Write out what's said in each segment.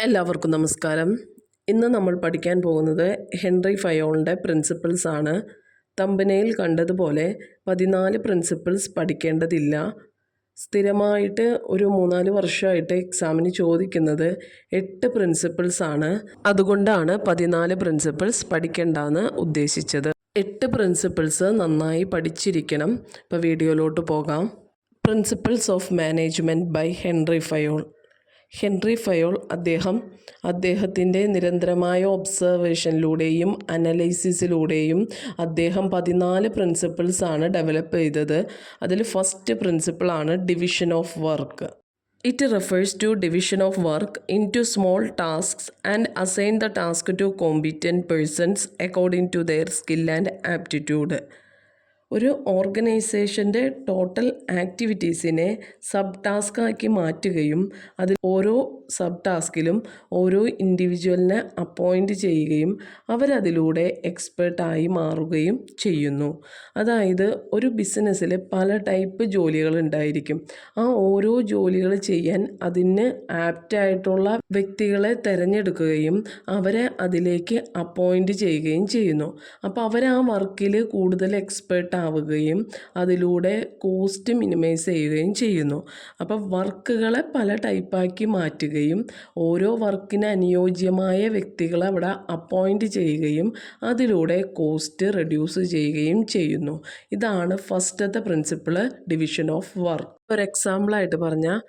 എല്ലാവർക്കും നമസ്കാരം. ഇന്ന് നമ്മൾ പഠിക്കാൻ പോകുന്നത് ഹെൻറി ഫയോളിൻ്റെ പ്രിൻസിപ്പിൾസ് ആണ്. തമ്പനയിൽ കണ്ടതുപോലെ 14 പ്രിൻസിപ്പിൾസ് പഠിക്കേണ്ടതില്ല. സ്ഥിരമായിട്ട് ഒരു 3-4 വർഷമായിട്ട് എക്സാമിന് ചോദിക്കുന്നത് 8 പ്രിൻസിപ്പിൾസ് ആണ്. അതുകൊണ്ടാണ് 14 പ്രിൻസിപ്പിൾസ് പഠിക്കേണ്ടെന്ന് ഉദ്ദേശിച്ചത്. 8 പ്രിൻസിപ്പിൾസ് നന്നായി പഠിച്ചിരിക്കണം. ഇപ്പോൾ വീഡിയോയിലോട്ട് പോകാം. Principles of management by Henri Fayol. Henri Fayol അദ്ദേഹത്തിൻ്റെ നിരന്തരമായ ഒബ്സർവേഷനിലൂടെയും അനലൈസിസിലൂടെയും അദ്ദേഹം 14 പ്രിൻസിപ്പിൾസാണ് ഡെവലപ്പ് ചെയ്തത്. അതിൽ ഫസ്റ്റ് പ്രിൻസിപ്പിളാണ് division of work. It refers to division of work into small tasks and assign the task to competent persons according to their skill and aptitude. ഒരു ഓർഗനൈസേഷൻ്റെ total ആക്ടിവിറ്റീസിനെ sub task ആക്കി മാറ്റുകയും അതിൽ ഓരോ സബ് ടാസ്കിലും ഓരോ ഇൻഡിവിജ്വലിനെ appoint ചെയ്യുകയും അവരതിലൂടെ എക്സ്പേർട്ടായി മാറുകയും ചെയ്യുന്നു. അതായത് ഒരു ബിസിനസ്സിൽ പല ടൈപ്പ് ജോലികൾ ഉണ്ടായിരിക്കും. ആ ഓരോ ജോലികൾ ചെയ്യാൻ അതിന് ആപ്റ്റായിട്ടുള്ള വ്യക്തികളെ തിരഞ്ഞെടുക്കുകയും അവരെ അതിലേക്ക് അപ്പോയിൻറ്റ് ചെയ്യുകയും ചെയ്യുന്നു. അപ്പോൾ അവർ ആ വർക്കിൽ കൂടുതൽ എക്സ്പേർട്ട് ആവുകയും അതിലൂടെ കോസ്റ്റ് മിനിമൈസ് ചെയ്യുകയും ചെയ്യുന്നു. അപ്പോൾ വർക്കുകളെ പല ടൈപ്പാക്കി മാറ്റുകയും ഓരോ വർക്കിന് അനുയോജ്യമായ വ്യക്തികളെ അവിടെ അപ്പോയിൻറ്റ് ചെയ്യുകയും അതിലൂടെ കോസ്റ്റ് റെഡ്യൂസ് ചെയ്യുകയും ചെയ്യുന്നു. ഇതാണ് ഫസ്റ്റത്തെ പ്രിൻസിപ്പിൾ, ഡിവിഷൻ ഓഫ് വർക്ക്. ഒരു എക്സാമ്പിളായിട്ട് പറഞ്ഞാൽ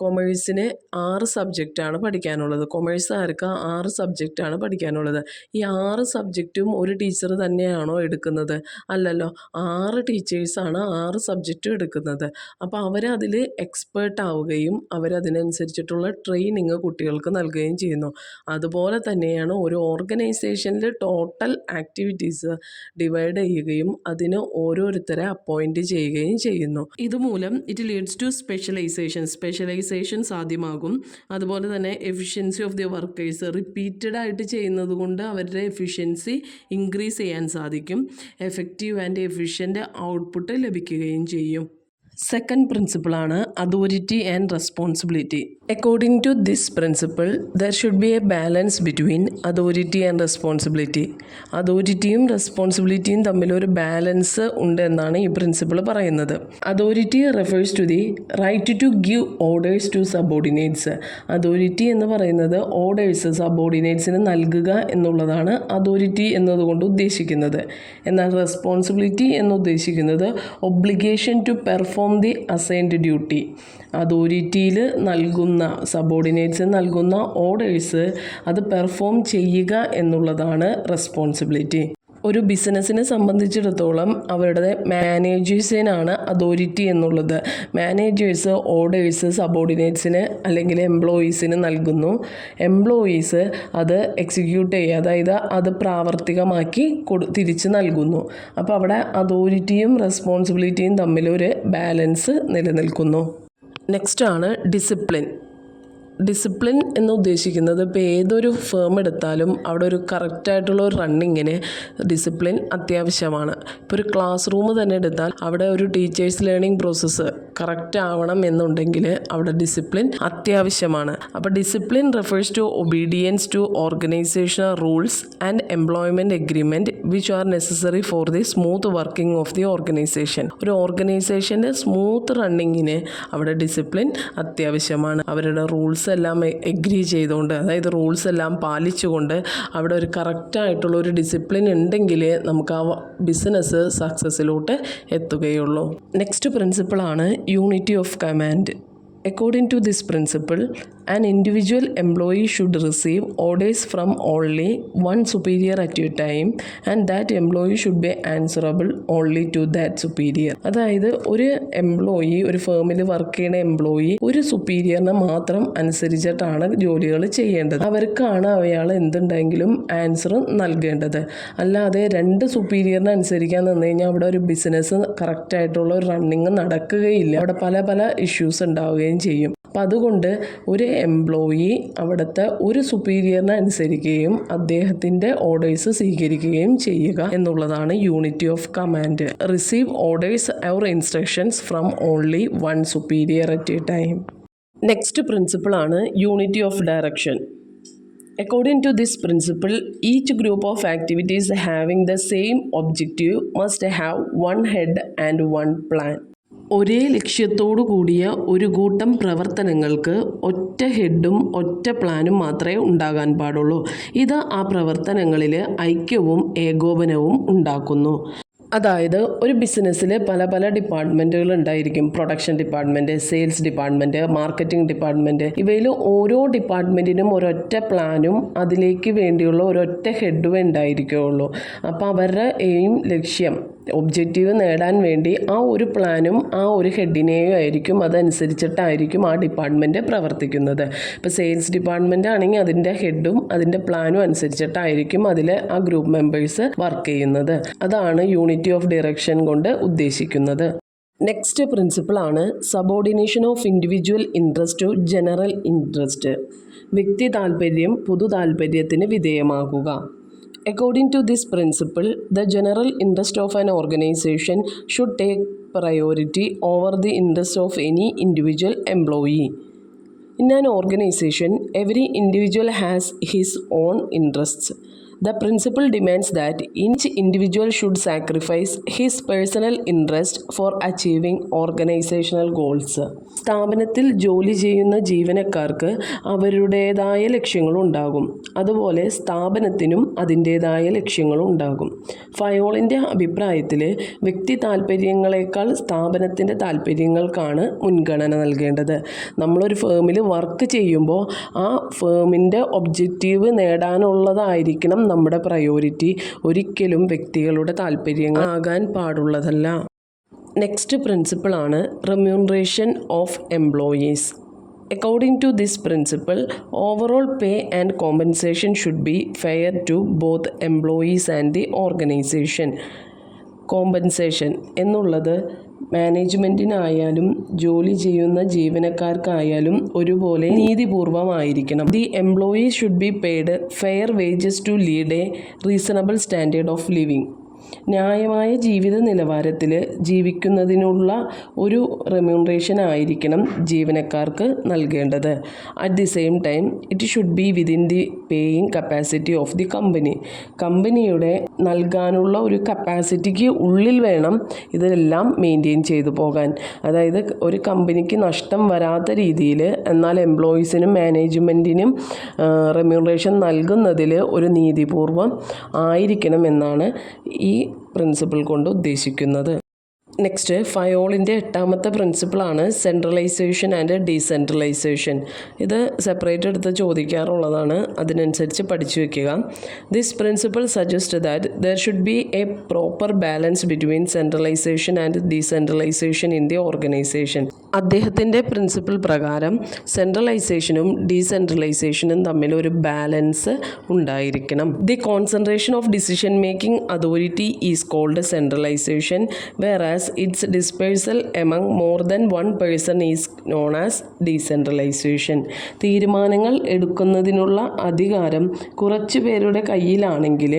കൊമേഴ്സിന് 6 സബ്ജക്റ്റാണ് പഠിക്കാനുള്ളത്. കൊമേഴ്സുകാർക്ക് 6 സബ്ജക്റ്റാണ് പഠിക്കാനുള്ളത്. ഈ 6 സബ്ജക്റ്റും ഒരു ടീച്ചർ തന്നെയാണോ എടുക്കുന്നത്? അല്ലല്ലോ, 6 ടീച്ചേഴ്സാണ് 6 സബ്ജക്റ്റും എടുക്കുന്നത്. അപ്പോൾ അവരതിൽ എക്സ്പേർട്ട് ആവുകയും അവരതിനനുസരിച്ചിട്ടുള്ള ട്രെയിനിങ് കുട്ടികൾക്ക് നൽകുകയും ചെയ്യുന്നു. അതുപോലെ തന്നെയാണ് ഒരു ഓർഗനൈസേഷനിൽ ടോട്ടൽ ആക്ടിവിറ്റീസ് ഡിവൈഡ് ചെയ്യുകയും അതിന് ഓരോരുത്തരെ അപ്പോയിൻറ്റ് ചെയ്യുകയും ചെയ്യുന്നു. ഇതുമൂലം ഇറ്റ് ലീഡ്സ് ടു സ്പെഷ്യലൈസേഷൻ സാധ്യമാകും. അതുപോലെ തന്നെ efficiency of the workers repeated ആയിട്ട് ചെയ്യുന്നത് കൊണ്ട് അവരുടെ എഫിഷ്യൻസി ഇൻക്രീസ് ചെയ്യാൻ സാധിക്കും. എഫക്റ്റീവ് ആൻഡ് എഫിഷ്യൻ്റ് ഔട്ട്പുട്ട് ലഭിക്കുകയും ചെയ്യും. സെക്കൻഡ് പ്രിൻസിപ്പിളാണ് authority and responsibility. According to this principle there should be a balance between authority and responsibility. അതോറിറ്റിയും റെസ്പോൺസിബിലിറ്റിയും തമ്മിലൊരു ബാലൻസ് ഉണ്ട് എന്നാണ് ഈ പ്രിൻസിപ്പിൾ പറയുന്നത്. Authority refers to the right to give orders to subordinates. Authority എന്ന് പറയുന്നത് ഓർഡേഴ്സ് സബോർഡിനേറ്റ്സിന് നൽകുക എന്നുള്ളതാണ് അതോറിറ്റി എന്നതുകൊണ്ട് ഉദ്ദേശിക്കുന്നത്. എന്നാൽ റെസ്പോൺസിബിലിറ്റി എന്നുദ്ദേശിക്കുന്നത് obligation to perform the assigned duty. അതോറിറ്റിയിൽ നൽകുന്ന സബോർഡിനേറ്റ്സ് നൽകുന്ന ഓർഡേഴ്സ് അത് പെർഫോം ചെയ്യുക എന്നുള്ളതാണ് റെസ്പോൺസിബിലിറ്റി. ഒരു ബിസിനസ്സിനെ സംബന്ധിച്ചിടത്തോളം അവരുടെ മാനേജേഴ്സിനാണ് അതോറിറ്റി എന്നുള്ളത്. മാനേജേഴ്സ് ഓർഡേഴ്സ് സബോർഡിനേറ്റ്സിന് അല്ലെങ്കിൽ എംപ്ലോയീസിന് നൽകുന്നു. എംപ്ലോയീസ് അത് എക്സിക്യൂട്ട് ചെയ്യുക, അതായത് അത് പ്രാവർത്തികമാക്കി തിരിച്ച് നൽകുന്നു. അപ്പോൾ അവിടെ അതോറിറ്റിയും റെസ്പോൺസിബിലിറ്റിയും തമ്മിലൊരു ബാലൻസ് നിലനിൽക്കുന്നു. നെക്സ്റ്റാണ് ഡിസിപ്ലിൻ. ഡിസിപ്ലിൻ എന്ന് ഉദ്ദേശിക്കുന്നത് ഇപ്പോൾ ഏതൊരു ഫേം എടുത്താലും അവിടെ ഒരു കറക്റ്റായിട്ടുള്ള ഒരു റണ്ണിങ്ങിന് ഡിസിപ്ലിൻ അത്യാവശ്യമാണ്. ഇപ്പോൾ ഒരു ക്ലാസ് റൂം തന്നെ എടുത്താൽ അവിടെ ഒരു ടീച്ചേഴ്സ് ലേണിംഗ് പ്രോസസ്സ് കറക്റ്റ് ആവണം എന്നുണ്ടെങ്കിൽ അവിടെ ഡിസിപ്ലിൻ അത്യാവശ്യമാണ്. അപ്പോൾ discipline refers to obedience to organisational rules and employment agreement which are necessary for the smooth working of the organisation. ഒരു ഓർഗനൈസേഷൻ്റെ സ്മൂത്ത് റണ്ണിങ്ങിന് അവിടെ ഡിസിപ്ലിൻ അത്യാവശ്യമാണ്. അവരുടെ റൂൾസ് എല്ലാം എഗ്രി ചെയ്തുകൊണ്ട്, അതായത് റൂൾസ് എല്ലാം പാലിച്ചുകൊണ്ട് അവിടെ ഒരു കറക്റ്റായിട്ടുള്ള ഒരു ഡിസിപ്ലിൻ ഉണ്ടെങ്കിൽ നമുക്ക് ആ ബിസിനസ് സക്സസ്സിലോട്ട് എത്തുകയുള്ളൂ. നെക്സ്റ്റ് പ്രിൻസിപ്പിളാണ് unity of command. According to this principle, an individual employee should receive orders from only one superior at a time and that employee should be answerable only to that superior. അതായത് ഒരു employee, ഒരു ഫേമിൽ work ചെയ്യുന്ന employee ഒരു സുപ്പീരിയറിനെ മാത്രം അനുസരിച്ചിട്ടാണ് ജോലികൾ ചെയ്യേണ്ടത്. അവർക്കാണ് അയാൾ എന്തുണ്ടെങ്കിലും ആൻസർ നൽകേണ്ടത്. അല്ലാതെ 2 സുപ്പീരിയറിനെ അനുസരിക്കാൻ നിന്ന് കഴിഞ്ഞാൽ അവിടെ ഒരു ബിസിനസ് കറക്റ്റായിട്ടുള്ള ഒരു റണ്ണിങ് നടക്കുകയില്ല. അവിടെ പല ഇഷ്യൂസ് ഉണ്ടാവുകയും ചെയ്യും. അപ്പം അതുകൊണ്ട് ഒരു എംപ്ലോയി അവിടുത്തെ ഒരു സുപ്പീരിയറിനെ അനുസരിക്കുകയും അദ്ദേഹത്തിൻ്റെ ഓർഡേഴ്സ് സ്വീകരിക്കുകയും ചെയ്യുക എന്നുള്ളതാണ് unity of command. Receive orders or instructions from only one superior at a time. Next പ്രിൻസിപ്പിളാണ് unity of direction. According to this principle, each group of activities having the same objective must have one head and one plan. ഒരേ ലക്ഷ്യത്തോടു കൂടിയ ഒരു കൂട്ടം പ്രവർത്തനങ്ങൾക്ക് ഒറ്റ ഹെഡും ഒറ്റ പ്ലാനും മാത്രമേ ഉണ്ടാകാൻ പാടുള്ളൂ. ഇത് ആ പ്രവർത്തനങ്ങളിൽ ഐക്യവും ഏകോപനവും ഉണ്ടാക്കുന്നു. അതായത് ഒരു ബിസിനസ്സിൽ പല പല ഡിപ്പാർട്ട്മെൻറ്റുകൾ ഉണ്ടായിരിക്കും. Production department, sales department, marketing department. ഇവയിൽ ഓരോ ഡിപ്പാർട്ട്മെൻറ്റിനും ഒരൊറ്റ പ്ലാനും അതിലേക്ക് വേണ്ടിയുള്ള ഒരൊറ്റ ഹെഡും ഉണ്ടായിരിക്കുകയുള്ളൂ. അപ്പോൾ അവരുടെ എയിം, ലക്ഷ്യം, ഒബ്ജക്റ്റീവ് നേടാൻ വേണ്ടി ആ ഒരു പ്ലാനും ആ ഒരു ഹെഡിനെയും ആയിരിക്കും, അതനുസരിച്ചിട്ടായിരിക്കും ആ ഡിപ്പാർട്ട്മെൻറ്റ് പ്രവർത്തിക്കുന്നത്. ഇപ്പോൾ സെയിൽസ് ഡിപ്പാർട്ട്മെൻറ്റ് ആണെങ്കിൽ അതിൻ്റെ ഹെഡും അതിൻ്റെ പ്ലാനും അനുസരിച്ചിട്ടായിരിക്കും അതിൽ ആ ഗ്രൂപ്പ് മെമ്പേഴ്സ് വർക്ക് ചെയ്യുന്നത്. അതാണ് യൂണിറ്റി ഓഫ് ഡയറക്ഷൻ കൊണ്ട് ഉദ്ദേശിക്കുന്നത്. നെക്സ്റ്റ് പ്രിൻസിപ്പിളാണ് subordination of individual interest to general interest. വ്യക്തി താൽപ്പര്യം പൊതു താൽപ്പര്യത്തിന് വിധേയമാകുക. According to this principle, the general interest of an organization should take priority over the interest of any individual employee. In an organization, every individual has his own interests. The principle demands that each individual should sacrifice his personal interest for achieving organizational goals. സ്ഥാപനത്തിൽ ജോലി ചെയ്യുന്ന ജീവനക്കാർക്ക് അവരുടേതായ ലക്ഷ്യങ്ങളുണ്ടാകും. അതുപോലെ സ്ഥാപനത്തിനും അതിൻ്റേതായ ലക്ഷ്യങ്ങളുണ്ടാകും. ഫയോളിൻ്റെ അഭിപ്രായത്തിൽ വ്യക്തി താൽപ്പര്യങ്ങളെക്കാൾ സ്ഥാപനത്തിൻ്റെ താൽപ്പര്യങ്ങൾക്കാണ് മുൻഗണന നൽകേണ്ടത്. നമ്മളൊരു ഫേമിൽ വർക്ക് ചെയ്യുമ്പോൾ ആ ഫേമിൻ്റെ ഒബ്ജക്റ്റീവ് നേടാനുള്ളതായിരിക്കണം നമ്മുടെ പ്രയോറിറ്റി. ഒരിക്കലും വ്യക്തികളുടെ താൽപ്പര്യങ്ങളാകാൻ പാടുള്ളതല്ല. നെക്സ്റ്റ് പ്രിൻസിപ്പിളാണ് remuneration of employees. According to this principle, overall pay and compensation should be fair to both employees and the organization. Compensation എന്നുള്ളത് മാനേജ്മെൻറ്റിനായാലും ജോലി ചെയ്യുന്ന ജീവനക്കാർക്കായാലും ഒരുപോലെ നീതിപൂർവമായിരിക്കണം. The employee should be paid fair wages to lead a reasonable standard of living. ന്യായമായ ജീവിത നിലവാരത്തിൽ ജീവിക്കുന്നതിനുള്ള ഒരു റെമ്യൂണറേഷൻ ആയിരിക്കണം ജീവനക്കാർക്ക് നൽകേണ്ടത്. At the same time it should be within the paying capacity of the company. കമ്പനിയുടെ നൽകാനുള്ള ഒരു കപ്പാസിറ്റിക്ക് ഉള്ളിൽ വേണം ഇതെല്ലാം മെയിൻറ്റെയിൻ ചെയ്തു പോകാൻ. അതായത് ഒരു കമ്പനിക്ക് നഷ്ടം വരാത്ത രീതിയിൽ എന്നാൽ എംപ്ലോയീസിനും മാനേജ്മെൻറ്റിനും റെമ്യൂണറേഷൻ നൽകുന്നതിൽ ഒരു നീതിപൂർവം ആയിരിക്കണം എന്നാണ് ഈ പ്രിൻസിപ്പിൾ കൊണ്ട് ഉദ്ദേശിക്കുന്നത്. നെക്സ്റ്റ് ഫയോളിൻ്റെ 8ാമത്തെ പ്രിൻസിപ്പിളാണ് സെൻട്രലൈസേഷൻ ആൻഡ് ഡീസെൻട്രലൈസേഷൻ. ഇത് സെപ്പറേറ്റ് എടുത്ത് ചോദിക്കാറുള്ളതാണ്, അതിനനുസരിച്ച് പഠിച്ചു വയ്ക്കുക. This principle suggest that there should be a proper balance between centralisation and decentralisation in the organisation. അദ്ദേഹത്തിൻ്റെ പ്രിൻസിപ്പിൾ പ്രകാരം സെൻട്രലൈസേഷനും ഡീസെൻട്രലൈസേഷനും തമ്മിൽ ഒരു ബാലൻസ് ഉണ്ടായിരിക്കണം. The concentration of decision making authority is called centralisation, whereas its dispersal among more than one person is known as decentralization. തീരുമാനങ്ങൾ എടുക്കുന്നതിനുള്ള അധികാരം കുറച്ചു പേരുടെ കയ്യിലാണെങ്കിൽ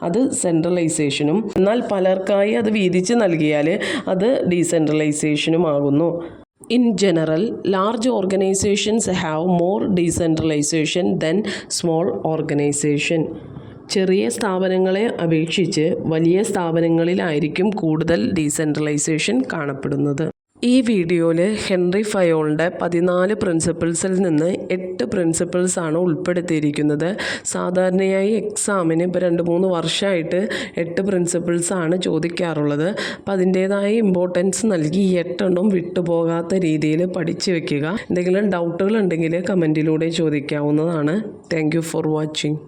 അത് സെൻട്രലൈസേഷനും, എന്നാൽ പലർക്കായി അത് വീതിച്ച് നൽകിയാൽ അത് ഡീസെൻട്രലൈസേഷനുമാകുന്നു. In general, large organizations have more decentralization than small organization. ചെറിയ സ്ഥാപനങ്ങളെ അപേക്ഷിച്ച് വലിയ സ്ഥാപനങ്ങളിലായിരിക്കും കൂടുതൽ ഡീസെൻട്രലൈസേഷൻ കാണപ്പെടുന്നത്. ഈ വീഡിയോയിൽ ഹെൻറി ഫയോളിൻ്റെ 14 പ്രിൻസിപ്പിൾസിൽ നിന്ന് 8 പ്രിൻസിപ്പിൾസാണ് ഉൾപ്പെടുത്തിയിരിക്കുന്നത്. സാധാരണയായി എക്സാമിന് ഇപ്പോൾ 2-3 വർഷമായിട്ട് 8 പ്രിൻസിപ്പിൾസാണ് ചോദിക്കാറുള്ളത്. അപ്പോൾ അതിൻ്റേതായ ഇമ്പോർട്ടൻസ് നൽകി 8 വിട്ടുപോകാത്ത രീതിയിൽ പഠിച്ചു വയ്ക്കുക. എന്തെങ്കിലും ഡൗട്ടുകൾ ഉണ്ടെങ്കിൽ കമൻറ്റിലൂടെ ചോദിക്കാവുന്നതാണ്. Thank you for watching.